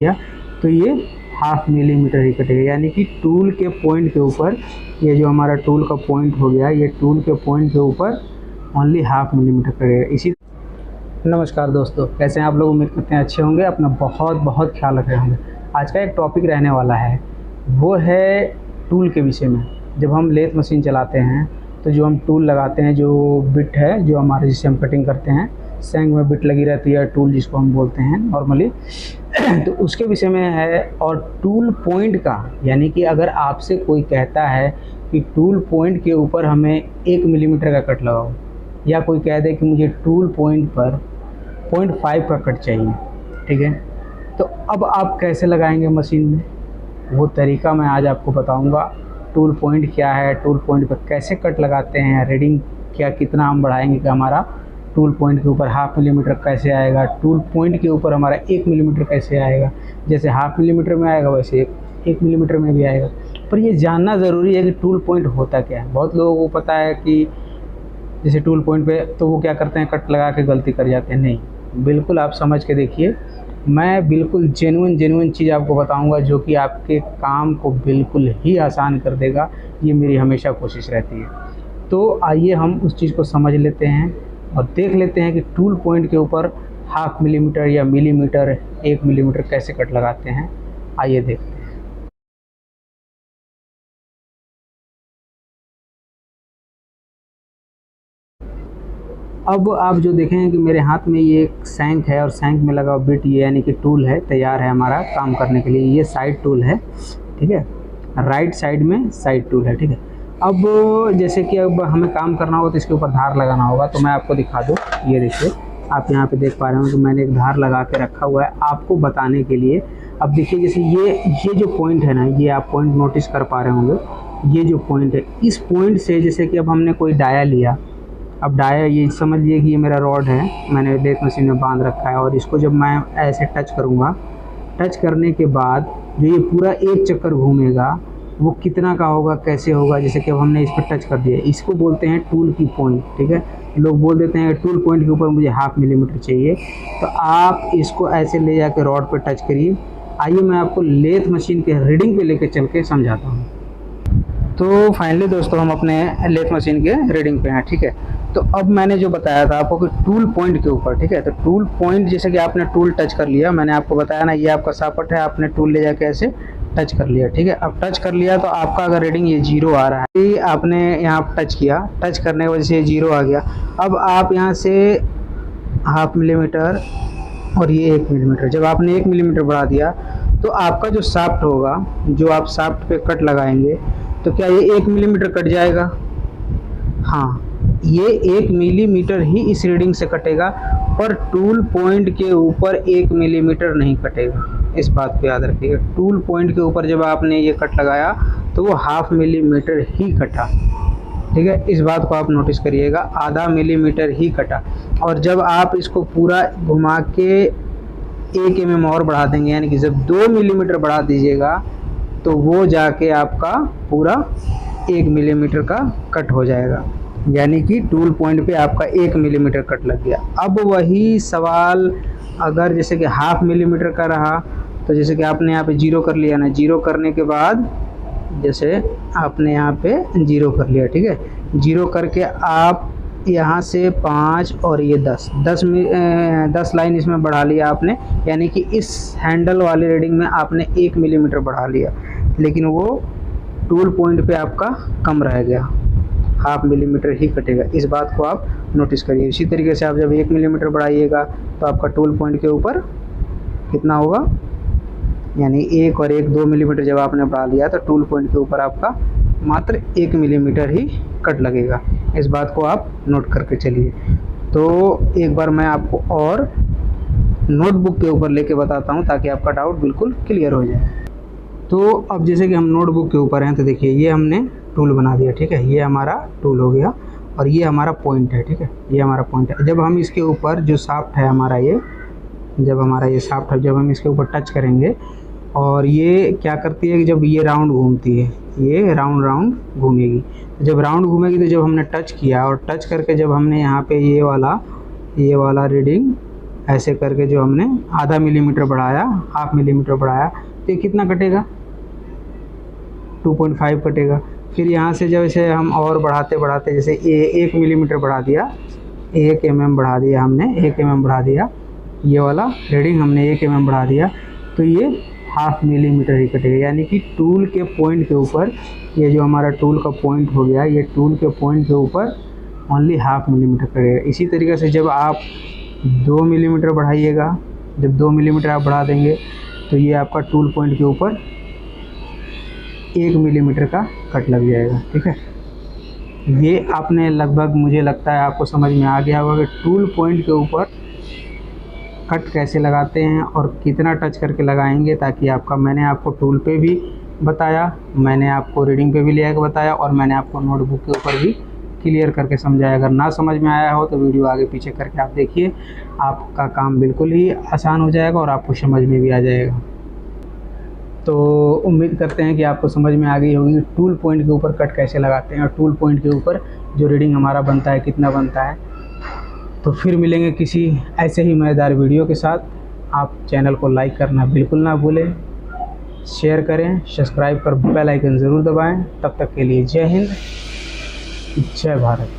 किया तो ये हाफ मिलीमीटर ही कटेगा, यानी कि टूल के पॉइंट के ऊपर, ये जो हमारा टूल का पॉइंट हो गया, ये टूल के पॉइंट के ऊपर ओनली हाफ मिलीमीटर कटेगा। इसी नमस्कार दोस्तों, कैसे हैं आप लोग? उम्मीद करते हैं अच्छे होंगे, अपना बहुत बहुत ख्याल रख रहे होंगे। आज का एक टॉपिक रहने वाला है, वो है टूल के विषय में। जब हम लेथ मशीन चलाते हैं तो जो हम टूल लगाते हैं, जो बिट है जो हमारे, जिससे हम कटिंग करते हैं, सेंग में बिट लगी रहती है, टूल जिसको हम बोलते हैं नॉर्मली तो उसके विषय में है। और टूल पॉइंट का, यानी कि अगर आपसे कोई कहता है कि टूल पॉइंट के ऊपर हमें 1 मिलीमीटर का कट लगाओ, या कोई कह दे कि मुझे टूल पॉइंट पर 0.5 का कट चाहिए, ठीक है, तो अब आप कैसे लगाएंगे मशीन में, वो तरीका मैं आज आपको बताऊंगा। टूल पॉइंट क्या है, टूल पॉइंट पर कैसे कट लगाते हैं, रीडिंग क्या, कितना हम बढ़ाएंगे कि हमारा टूल पॉइंट के ऊपर हाफ मिलीमीटर कैसे आएगा, टूल पॉइंट के ऊपर हमारा 1 मिलीमीटर कैसे आएगा। जैसे हाफ मिलीमीटर में आएगा वैसे 1 मिलीमीटर में भी आएगा। पर ये जानना ज़रूरी है कि टूल पॉइंट होता क्या है। बहुत लोगों को पता है कि जैसे टूल पॉइंट पे तो वो क्या करते हैं, कट लगा के गलती कर जाते हैं। नहीं, बिल्कुल आप समझ के देखिए, मैं बिल्कुल जेन्युइन चीज़ आपको बताऊंगा जो कि आपके काम को बिल्कुल ही आसान कर देगा। ये मेरी हमेशा कोशिश रहती है। तो आइए हम उस चीज़ को समझ लेते हैं और देख लेते हैं कि टूल पॉइंट के ऊपर हाफ मिलीमीटर या मिलीमीटर, 1 मिलीमीटर कैसे कट लगाते हैं। आइए देखते हैं। अब आप जो देखें कि मेरे हाथ में ये एक सैंक है और सैंक में लगा बिट, ये यानी कि टूल है, तैयार है हमारा काम करने के लिए। ये साइड टूल है, ठीक है, राइट साइड में साइड टूल है, ठीक है। अब जैसे कि अब हमें काम करना होगा तो इसके ऊपर धार लगाना होगा, तो मैं आपको दिखा दूँ। ये देखिए, आप यहाँ पे देख पा रहे हो कि मैंने एक धार लगा के रखा हुआ है आपको बताने के लिए। अब देखिए, जैसे ये जो पॉइंट है ना, ये आप पॉइंट नोटिस कर पा रहे होंगे। ये जो पॉइंट है, इस पॉइंट से जैसे कि अब हमने कोई डाया लिया, अब डाया, ये समझ लिए कि ये मेरा रॉड है, मैंने लेथ मशीन में बांध रखा है, और इसको जब मैं ऐसे टच करूँगा, टच करने के बाद जो ये पूरा एक चक्कर घूमेगा, वो कितना का होगा, कैसे होगा। जैसे कि अब हमने इस पर टच कर दिया, इसको बोलते हैं टूल की पॉइंट, ठीक है। लोग बोल देते हैं टूल पॉइंट के ऊपर मुझे हाफ मिलीमीटर चाहिए, तो आप इसको ऐसे ले जाकर रॉड पर टच करिए। आइए मैं आपको लेथ मशीन के रीडिंग पे लेके चल के समझाता हूँ। तो फाइनली दोस्तों, हम अपने लेथ मशीन के रीडिंग पे हैं, ठीक है। तो अब मैंने जो बताया था आपको कि टूल पॉइंट के ऊपर, ठीक है, तो टूल पॉइंट जैसे कि आपने टूल टच कर लिया, मैंने आपको बताया ना, ये आपका सापट है, आपने टूल ले जाके ऐसे टच कर लिया, ठीक है। अब टच कर लिया तो आपका अगर रीडिंग ये 0 आ रहा है, ये आपने यहाँ टच किया, टच करने की वजह से ये 0 आ गया। अब आप यहाँ से हाफ मिलीमीटर और ये 1 मिलीमीटर, जब आपने 1 मिलीमीटर बढ़ा दिया तो आपका जो साफ्ट होगा, जो आप साफ्ट पे कट लगाएंगे, तो क्या ये 1 मिलीमीटर कट जाएगा? हाँ, ये 1 मिलीमीटर ही इस रीडिंग से कटेगा, पर टूल पॉइंट के ऊपर 1 मिलीमीटर नहीं कटेगा। इस बात को याद रखिएगा, टूल पॉइंट के ऊपर जब आपने ये कट लगाया तो वो हाफ मिलीमीटर ही कटा, ठीक है। इस बात को आप नोटिस करिएगा, आधा मिलीमीटर ही कटा। और जब आप इसको पूरा घुमा के 1 mm और बढ़ा देंगे, यानी कि जब 2 मिलीमीटर बढ़ा दीजिएगा, तो वो जाके आपका पूरा 1 मिलीमीटर का कट हो जाएगा, यानी कि टूल पॉइंट पे आपका 1 मिलीमीटर कट लग गया। अब वही सवाल अगर जैसे कि हाफ मिलीमीटर का रहा, तो जैसे कि आपने यहाँ पे 0 कर लिया ना, 0 करने के बाद जैसे आपने यहाँ पे 0 कर लिया, ठीक है, 0 करके आप यहाँ से 5 और ये 10 लाइन इसमें बढ़ा लिया आपने, यानी कि इस हैंडल वाले रीडिंग में आपने 1 मिलीमीटर बढ़ा लिया, लेकिन वो टूल पॉइंट पे आपका कम रह गया, हाफ मिलीमीटर ही कटेगा। इस बात को आप नोटिस करिए। इसी तरीके से आप जब 1 मिलीमीटर बढ़ाइएगा तो आपका टूल पॉइंट के ऊपर कितना होगा, यानी 1 और 1 2 मिलीमीटर जब आपने बढ़ा लिया तो टूल पॉइंट के ऊपर आपका मात्र 1 मिलीमीटर ही कट लगेगा। इस बात को आप नोट करके चलिए। तो एक बार मैं आपको और नोटबुक के ऊपर लेके बताता हूँ ताकि आपका डाउट बिल्कुल क्लियर हो जाए। तो अब जैसे कि हम नोटबुक के ऊपर हैं, तो देखिए ये हमने टूल बना दिया, ठीक है, ये हमारा टूल हो गया और ये हमारा पॉइंट है, ठीक है, ये हमारा पॉइंट है। जब हम इसके ऊपर जो साफ्ट है हमारा, ये जब हमारा ये साफ्ट है, जब हम इसके ऊपर टच करेंगे, और ये क्या करती है कि जब ये राउंड घूमती है, ये राउंड घूमेगी, जब राउंड घूमेगी तो जब हमने टच किया और टच करके जब हमने यहाँ पे ये वाला रीडिंग ऐसे करके जो हमने आधा मिलीमीटर बढ़ाया, हाफ मिलीमीटर बढ़ाया, तो ये कितना कटेगा, 2.5 कटेगा। फिर यहाँ से जैसे हम और बढ़ाते बढ़ाते, जैसे 1 मिलीमीटर बढ़ा दिया, 1 mm बढ़ा दिया हमने, 1 mm बढ़ा दिया, ये वाला रीडिंग हमने 1 mm बढ़ा दिया, तो ये हाफ मिलीमीटर ही कटेगा। यानी कि टूल के पॉइंट के ऊपर, ये जो हमारा टूल का पॉइंट हो गया, ये टूल के पॉइंट के ऊपर ओनली हाफ मिलीमीटर कटेगा। इसी तरीके से जब आप 2 मिलीमीटर बढ़ाइएगा, जब 2 मिलीमीटर आप बढ़ा देंगे तो ये आपका टूल पॉइंट के ऊपर 1 मिलीमीटर का कट लग जाएगा। ठीक है, ये आपने लगभग, मुझे लगता है आपको समझ में आ गया होगा कि टूल पॉइंट के ऊपर कट कैसे लगाते हैं और कितना टच करके लगाएंगे, ताकि आपका, मैंने आपको टूल पे भी बताया, मैंने आपको रीडिंग पे भी ले आकर बताया, और मैंने आपको नोटबुक के ऊपर भी क्लियर करके समझाया। अगर ना समझ में आया हो तो वीडियो आगे पीछे करके आप देखिए, आपका काम बिल्कुल ही आसान हो जाएगा और आपको समझ में भी आ जाएगा। तो उम्मीद करते हैं कि आपको समझ में आ गई होगी टूल पॉइंट के ऊपर कट कैसे लगाते हैं और टूल पॉइंट के ऊपर जो रीडिंग हमारा बनता है कितना बनता है। तो फिर मिलेंगे किसी ऐसे ही मज़ेदार वीडियो के साथ। आप चैनल को लाइक करना बिल्कुल ना भूलें, शेयर करें, सब्सक्राइब कर बेल आइकन ज़रूर दबाएं। तब तक के लिए जय हिंद, जय भारत।